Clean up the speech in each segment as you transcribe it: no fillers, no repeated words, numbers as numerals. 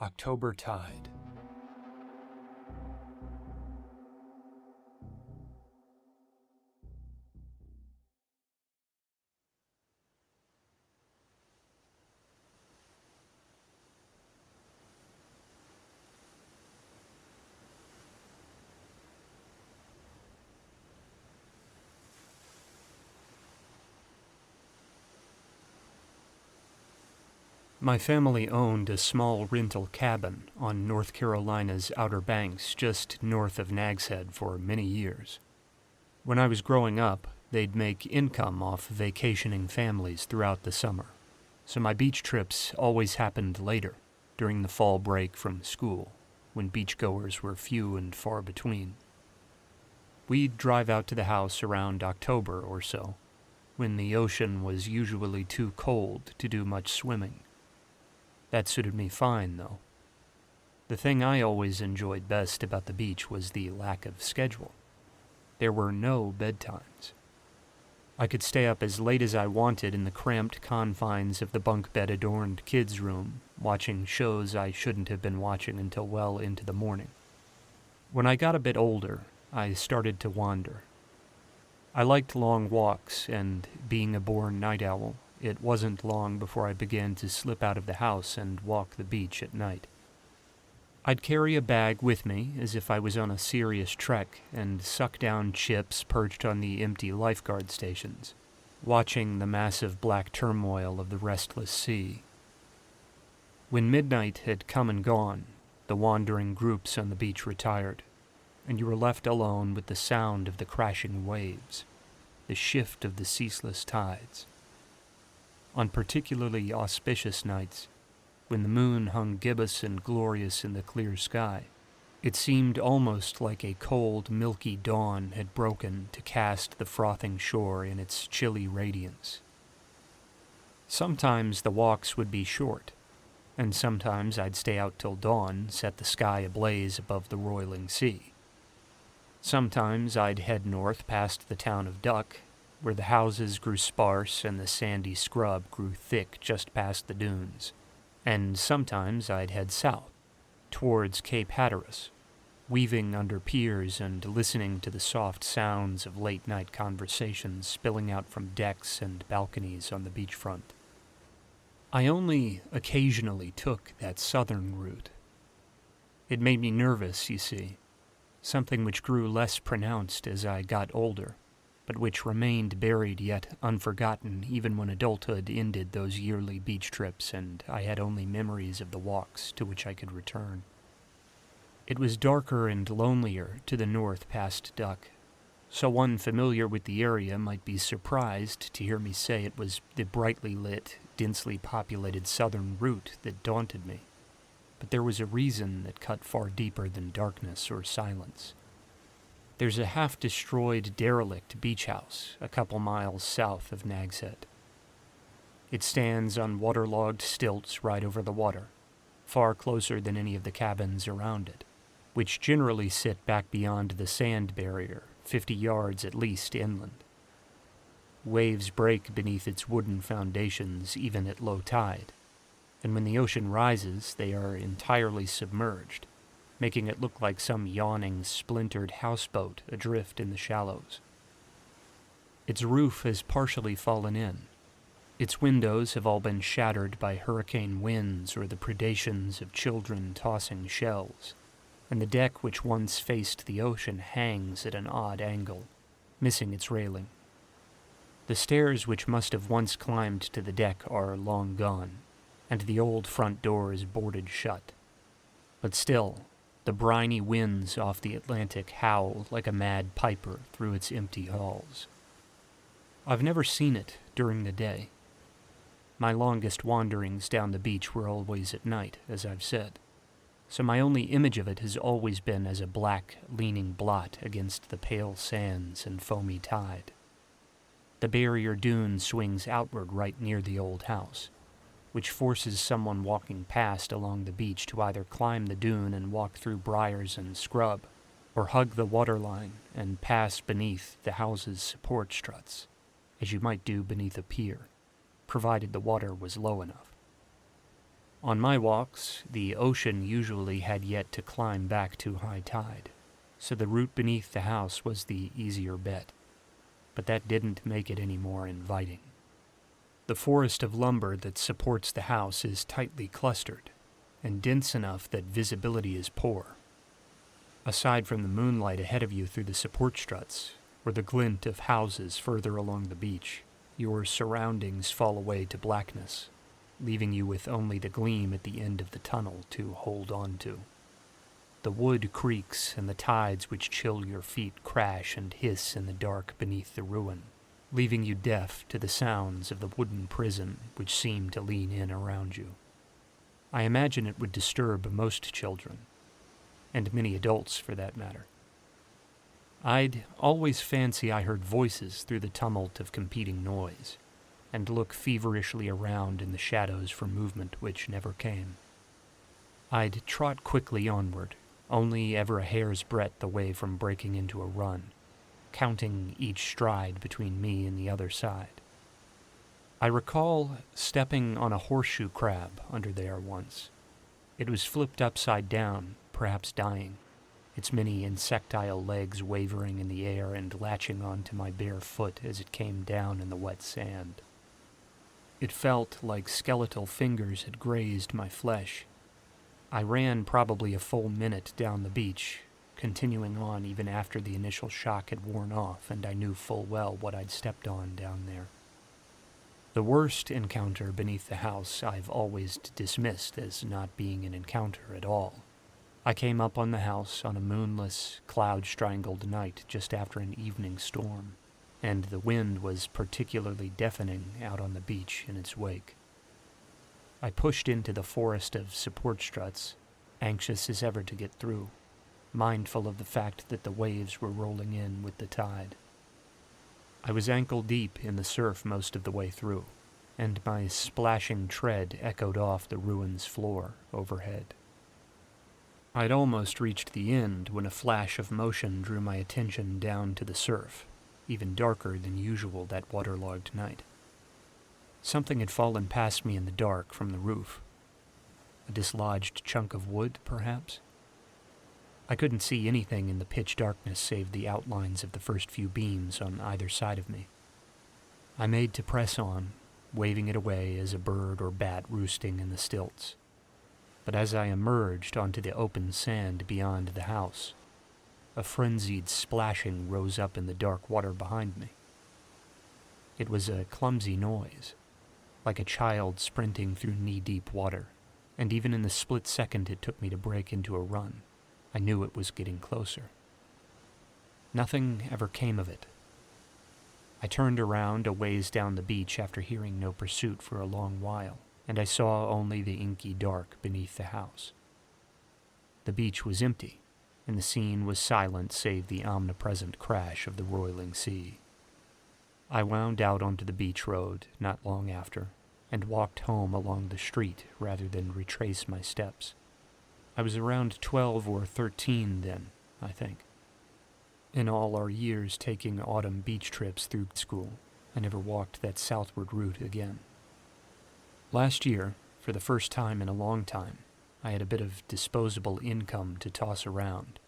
October Tide. My family owned a small rental cabin on North Carolina's Outer Banks just north of Nags Head for many years. When I was growing up, they'd make income off vacationing families throughout the summer, so my beach trips always happened later, during the fall break from school, when beachgoers were few and far between. We'd drive out to the house around October or so, when the ocean was usually too cold to do much swimming. That suited me fine, though. The thing I always enjoyed best about the beach was the lack of schedule. There were no bedtimes. I could stay up as late as I wanted in the cramped confines of the bunk bed-adorned kids' room, watching shows I shouldn't have been watching until well into the morning. When I got a bit older, I started to wander. I liked long walks, and being a born night owl, it wasn't long before I began to slip out of the house and walk the beach at night. I'd carry a bag with me as if I was on a serious trek and suck down chips perched on the empty lifeguard stations, watching the massive black turmoil of the restless sea. When midnight had come and gone, the wandering groups on the beach retired, and you were left alone with the sound of the crashing waves, the shift of the ceaseless tides. On particularly auspicious nights, when the moon hung gibbous and glorious in the clear sky, it seemed almost like a cold, milky dawn had broken to cast the frothing shore in its chilly radiance. Sometimes the walks would be short, and sometimes I'd stay out till dawn set the sky ablaze above the roiling sea. Sometimes I'd head north past the town of Duck, where the houses grew sparse and the sandy scrub grew thick just past the dunes, and sometimes I'd head south, towards Cape Hatteras, weaving under piers and listening to the soft sounds of late-night conversations spilling out from decks and balconies on the beachfront. I only occasionally took that southern route. It made me nervous, you see, something which grew less pronounced as I got older, but which remained buried yet unforgotten even when adulthood ended those yearly beach trips and I had only memories of the walks to which I could return. It was darker and lonelier to the north past Duck, so one familiar with the area might be surprised to hear me say it was the brightly lit, densely populated southern route that daunted me. But there was a reason that cut far deeper than darkness or silence. There's a half-destroyed derelict beach house a couple miles south of Nags Head. It stands on waterlogged stilts right over the water, far closer than any of the cabins around it, which generally sit back beyond the sand barrier, 50 yards at least inland. Waves break beneath its wooden foundations even at low tide, and when the ocean rises, they are entirely submerged, making it look like some yawning, splintered houseboat adrift in the shallows. Its roof has partially fallen in. Its windows have all been shattered by hurricane winds or the predations of children tossing shells, and the deck which once faced the ocean hangs at an odd angle, missing its railing. The stairs which must have once climbed to the deck are long gone, and the old front door is boarded shut. But still, the briny winds off the Atlantic howl like a mad piper through its empty halls. I've never seen it during the day. My longest wanderings down the beach were always at night, as I've said, so my only image of it has always been as a black, leaning blot against the pale sands and foamy tide. The barrier dune swings outward right near the old house, which forces someone walking past along the beach to either climb the dune and walk through briars and scrub, or hug the waterline and pass beneath the house's support struts, as you might do beneath a pier, provided the water was low enough. On my walks, the ocean usually had yet to climb back to high tide, so the route beneath the house was the easier bet. But that didn't make it any more inviting. The forest of lumber that supports the house is tightly clustered, and dense enough that visibility is poor. Aside from the moonlight ahead of you through the support struts, or the glint of houses further along the beach, your surroundings fall away to blackness, leaving you with only the gleam at the end of the tunnel to hold on to. The wood creaks and the tides which chill your feet crash and hiss in the dark beneath the ruin, leaving you deaf to the sounds of the wooden prison which seem to lean in around you. I imagine it would disturb most children, and many adults for that matter. I'd always fancy I heard voices through the tumult of competing noise, and look feverishly around in the shadows for movement which never came. I'd trot quickly onward, only ever a hair's breadth away from breaking into a run, counting each stride between me and the other side. I recall stepping on a horseshoe crab under there once. It was flipped upside down, perhaps dying, its many insectile legs wavering in the air and latching onto my bare foot as it came down in the wet sand. It felt like skeletal fingers had grazed my flesh. I ran probably a full minute down the beach, continuing on even after the initial shock had worn off and I knew full well what I'd stepped on down there. The worst encounter beneath the house I've always dismissed as not being an encounter at all. I came up on the house on a moonless, cloud-strangled night just after an evening storm, and the wind was particularly deafening out on the beach in its wake. I pushed into the forest of support struts, anxious as ever to get through, mindful of the fact that the waves were rolling in with the tide. I was ankle-deep in the surf most of the way through, and my splashing tread echoed off the ruin's floor overhead. I'd almost reached the end when a flash of motion drew my attention down to the surf, even darker than usual that waterlogged night. Something had fallen past me in the dark from the roof. A dislodged chunk of wood, perhaps? I couldn't see anything in the pitch darkness save the outlines of the first few beams on either side of me. I made to press on, waving it away as a bird or bat roosting in the stilts. But as I emerged onto the open sand beyond the house, a frenzied splashing rose up in the dark water behind me. It was a clumsy noise, like a child sprinting through knee-deep water, and even in the split second it took me to break into a run, I knew it was getting closer. Nothing ever came of it. I turned around a ways down the beach after hearing no pursuit for a long while, and I saw only the inky dark beneath the house. The beach was empty, and the scene was silent save the omnipresent crash of the roiling sea. I wound out onto the beach road not long after, and walked home along the street rather than retrace my steps. I was around 12 or 13 then, I think. In all our years taking autumn beach trips through school, I never walked that southward route again. Last year, for the first time in a long time, I had a bit of disposable income to toss around.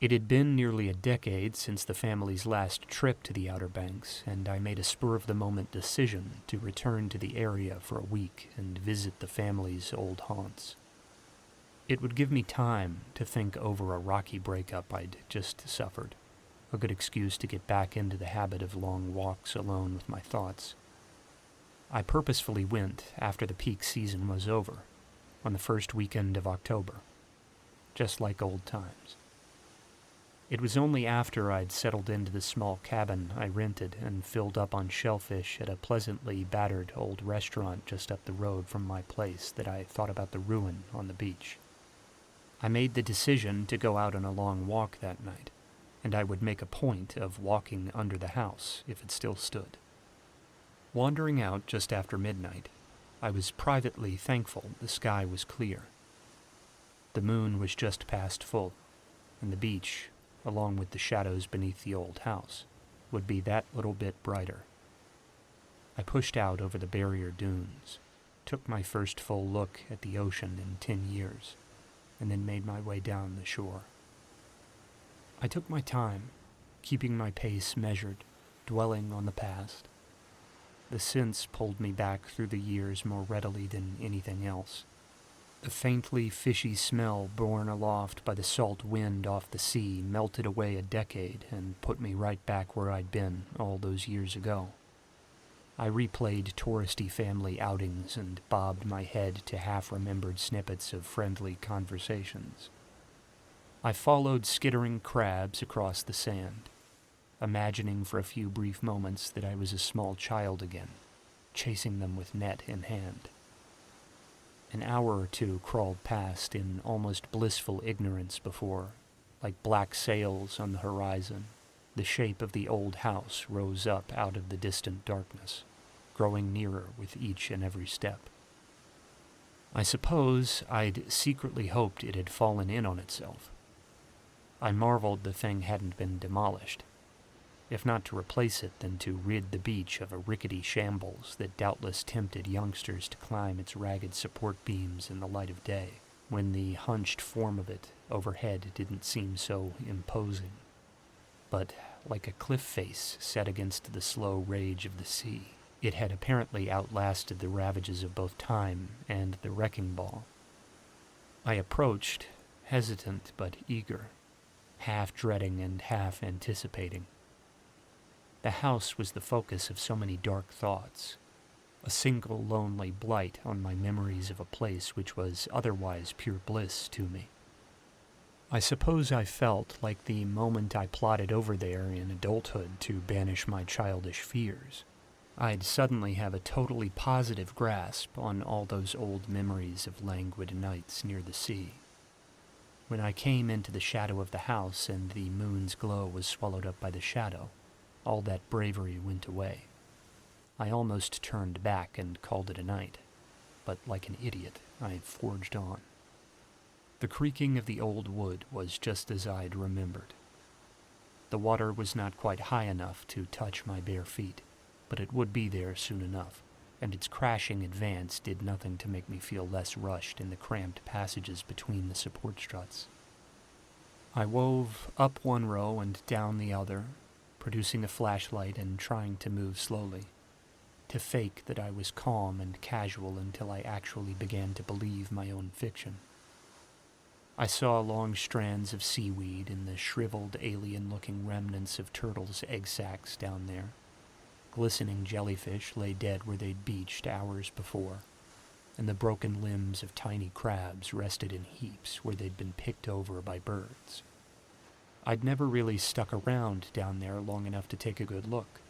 It had been nearly a decade since the family's last trip to the Outer Banks, and I made a spur-of-the-moment decision to return to the area for a week and visit the family's old haunts. It would give me time to think over a rocky breakup I'd just suffered, a good excuse to get back into the habit of long walks alone with my thoughts. I purposefully went after the peak season was over, on the first weekend of October, just like old times. It was only after I'd settled into the small cabin I rented and filled up on shellfish at a pleasantly battered old restaurant just up the road from my place that I thought about the ruin on the beach. I made the decision to go out on a long walk that night, and I would make a point of walking under the house if it still stood. Wandering out just after midnight, I was privately thankful the sky was clear. The moon was just past full, and the beach, along with the shadows beneath the old house, would be that little bit brighter. I pushed out over the barrier dunes, took my first full look at the ocean in 10 years, and then made my way down the shore. I took my time, keeping my pace measured, dwelling on the past. The sense pulled me back through the years more readily than anything else. The faintly fishy smell borne aloft by the salt wind off the sea melted away a decade and put me right back where I'd been all those years ago. I replayed touristy family outings and bobbed my head to half-remembered snippets of friendly conversations. I followed skittering crabs across the sand, imagining for a few brief moments that I was a small child again, chasing them with net in hand. An hour or two crawled past in almost blissful ignorance before, like black sails on the horizon, the shape of the old house rose up out of the distant darkness, growing nearer with each and every step. I suppose I'd secretly hoped it had fallen in on itself. I marveled the thing hadn't been demolished. If not to replace it, then to rid the beach of a rickety shambles that doubtless tempted youngsters to climb its ragged support beams in the light of day, when the hunched form of it overhead didn't seem so imposing. But, like a cliff face set against the slow rage of the sea, it had apparently outlasted the ravages of both time and the wrecking ball. I approached, hesitant but eager, half dreading and half anticipating. The house was the focus of so many dark thoughts, a single lonely blight on my memories of a place which was otherwise pure bliss to me. I suppose I felt like the moment I plodded over there in adulthood to banish my childish fears. I'd suddenly have a totally positive grasp on all those old memories of languid nights near the sea. When I came into the shadow of the house and the moon's glow was swallowed up by the shadow, all that bravery went away. I almost turned back and called it a night, but like an idiot, I forged on. The creaking of the old wood was just as I'd remembered. The water was not quite high enough to touch my bare feet, but it would be there soon enough, and its crashing advance did nothing to make me feel less rushed in the cramped passages between the support struts. I wove up one row and down the other, producing a flashlight and trying to move slowly, to fake that I was calm and casual until I actually began to believe my own fiction. I saw long strands of seaweed and the shriveled, alien-looking remnants of turtles' egg sacs down there. Glistening jellyfish lay dead where they'd beached hours before, and the broken limbs of tiny crabs rested in heaps where they'd been picked over by birds. I'd never really stuck around down there long enough to take a good look.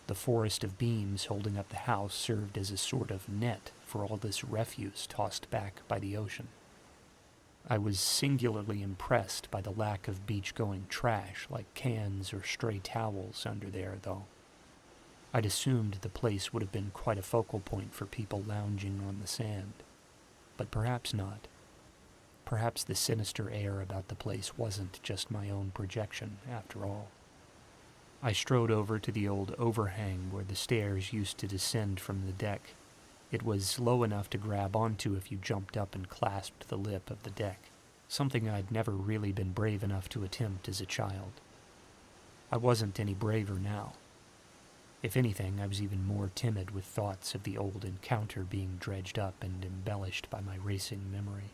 The forest of beams holding up the house served as a sort of net for all this refuse tossed back by the ocean. I was singularly impressed by the lack of beach-going trash like cans or stray towels under there, though. I'd assumed the place would have been quite a focal point for people lounging on the sand, but perhaps not. Perhaps the sinister air about the place wasn't just my own projection, after all. I strode over to the old overhang where the stairs used to descend from the deck. It was low enough to grab onto if you jumped up and clasped the lip of the deck, something I'd never really been brave enough to attempt as a child. I wasn't any braver now. If anything, I was even more timid with thoughts of the old encounter being dredged up and embellished by my racing memory.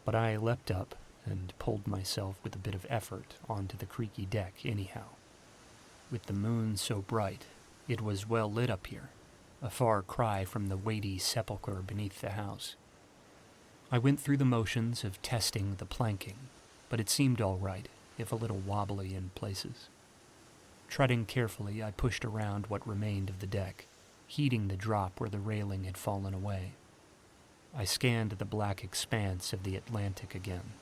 But I leapt up and pulled myself with a bit of effort onto the creaky deck anyhow. With the moon so bright, it was well lit up here, a far cry from the weighty sepulchre beneath the house. I went through the motions of testing the planking, but it seemed all right, if a little wobbly in places. Treading carefully, I pushed around what remained of the deck, heeding the drop where the railing had fallen away. I scanned the black expanse of the Atlantic again,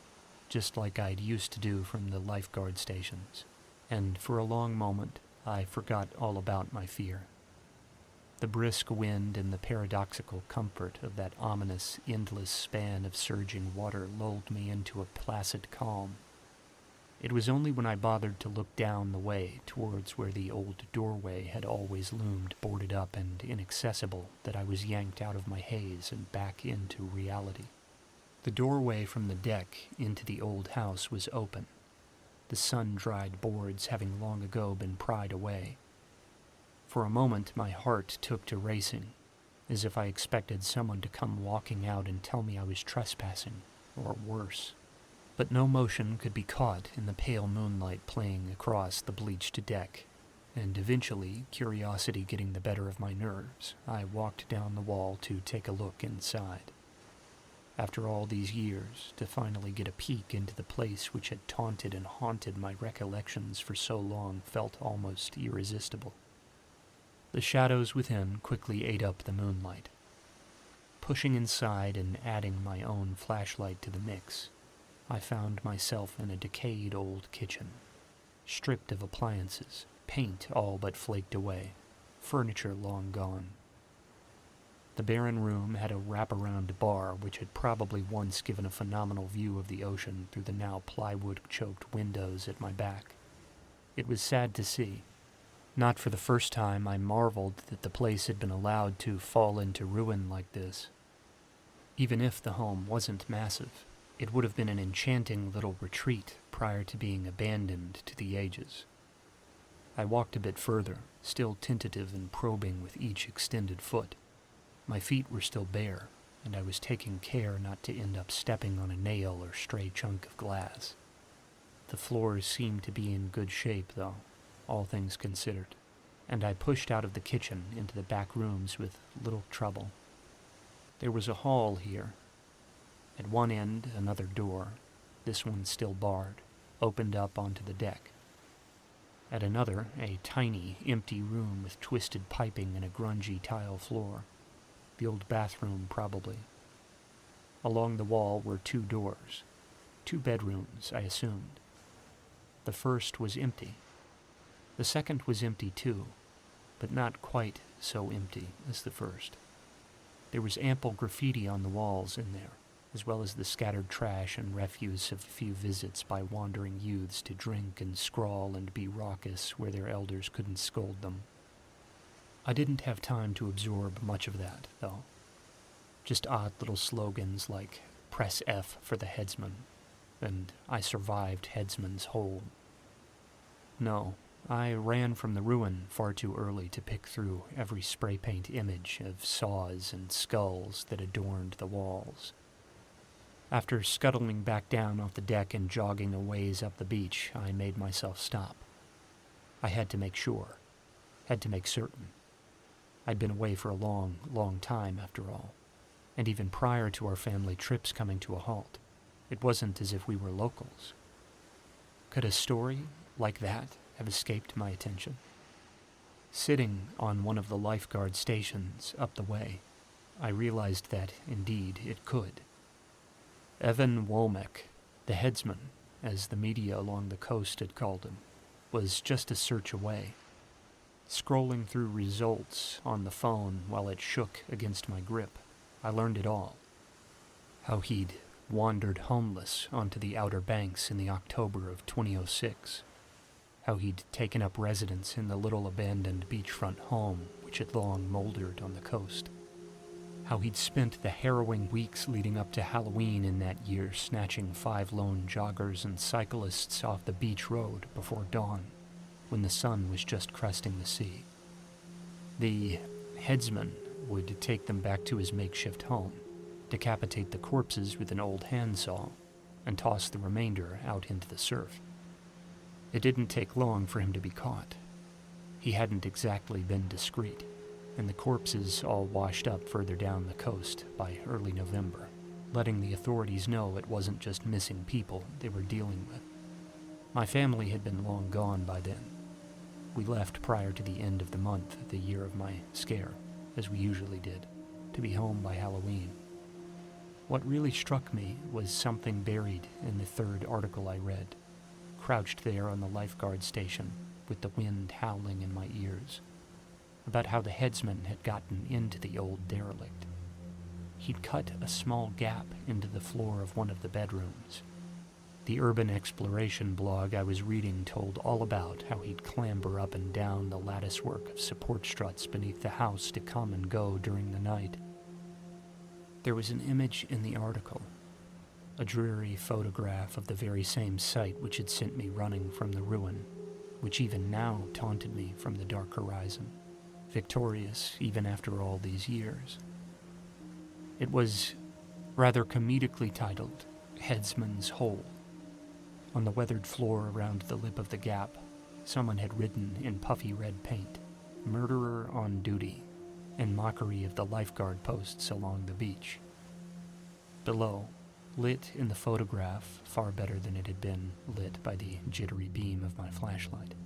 just like I'd used to do from the lifeguard stations, and for a long moment I forgot all about my fear. The brisk wind and the paradoxical comfort of that ominous, endless span of surging water lulled me into a placid calm. It was only when I bothered to look down the way towards where the old doorway had always loomed, boarded up and inaccessible, that I was yanked out of my haze and back into reality. The doorway from the deck into the old house was open, the sun-dried boards having long ago been pried away. For a moment my heart took to racing, as if I expected someone to come walking out and tell me I was trespassing, or worse. But no motion could be caught in the pale moonlight playing across the bleached deck, and eventually, curiosity getting the better of my nerves, I walked down the wall to take a look inside. After all these years, to finally get a peek into the place which had taunted and haunted my recollections for so long felt almost irresistible. The shadows within quickly ate up the moonlight. Pushing inside and adding my own flashlight to the mix, I found myself in a decayed old kitchen, stripped of appliances, paint all but flaked away, furniture long gone. The barren room had a wraparound bar which had probably once given a phenomenal view of the ocean through the now plywood-choked windows at my back. It was sad to see. Not for the first time I marveled that the place had been allowed to fall into ruin like this. Even if the home wasn't massive, it would have been an enchanting little retreat prior to being abandoned to the ages. I walked a bit further, still tentative and probing with each extended foot. My feet were still bare, and I was taking care not to end up stepping on a nail or stray chunk of glass. The floors seemed to be in good shape, though, all things considered, and I pushed out of the kitchen into the back rooms with little trouble. There was a hall here. At one end, another door, this one still barred, opened up onto the deck. At another, a tiny, empty room with twisted piping and a grungy tile floor. The old bathroom, probably. Along the wall were 2 doors. 2 bedrooms, I assumed. The first was empty. The second was empty too, but not quite so empty as the first. There was ample graffiti on the walls in there, as well as the scattered trash and refuse of a few visits by wandering youths to drink and scrawl and be raucous where their elders couldn't scold them. I didn't have time to absorb much of that, though. Just odd little slogans like, "Press F for the headsman," and "I survived headsman's hole." No, I ran from the ruin far too early to pick through every spray paint image of saws and skulls that adorned the walls. After scuttling back down off the deck and jogging a ways up the beach, I made myself stop. I had to make sure, had to make certain. I'd been away for a long, long time, after all, and even prior to our family trips coming to a halt, it wasn't as if we were locals. Could a story like that have escaped my attention? Sitting on one of the lifeguard stations up the way, I realized that, indeed, it could. Evan Womack, the headsman, as the media along the coast had called him, was just a search away. Scrolling through results on the phone while it shook against my grip, I learned it all. How he'd wandered homeless onto the Outer Banks in the October of 2006. How he'd taken up residence in the little abandoned beachfront home which had long mouldered on the coast. How he'd spent the harrowing weeks leading up to Halloween in that year snatching 5 lone joggers and cyclists off the beach road before dawn, when the sun was just cresting the sea. The headsman would take them back to his makeshift home, decapitate the corpses with an old handsaw, and toss the remainder out into the surf. It didn't take long for him to be caught. He hadn't exactly been discreet, and the corpses all washed up further down the coast by early November, letting the authorities know it wasn't just missing people they were dealing with. My family had been long gone by then. We left prior to the end of the month, the year of my scare, as we usually did, to be home by Halloween. What really struck me was something buried in the 3rd article I read, crouched there on the lifeguard station with the wind howling in my ears, about how the headsman had gotten into the old derelict. He'd cut a small gap into the floor of one of the bedrooms, The urban exploration blog I was reading told all about how he'd clamber up and down the latticework of support struts beneath the house to come and go during the night. There was an image in the article, a dreary photograph of the very same sight which had sent me running from the ruin, which even now taunted me from the dark horizon, victorious even after all these years. It was rather comedically titled, Headsman's Hole. On the weathered floor around the lip of the gap, someone had written in puffy red paint, "Murderer on duty," in mockery of the lifeguard posts along the beach. Below, lit in the photograph far better than it had been lit by the jittery beam of my flashlight,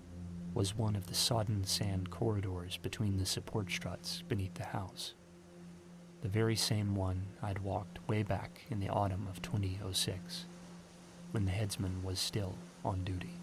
was one of the sodden sand corridors between the support struts beneath the house. The very same one I'd walked way back in the autumn of 2006, when the headsman was still on duty.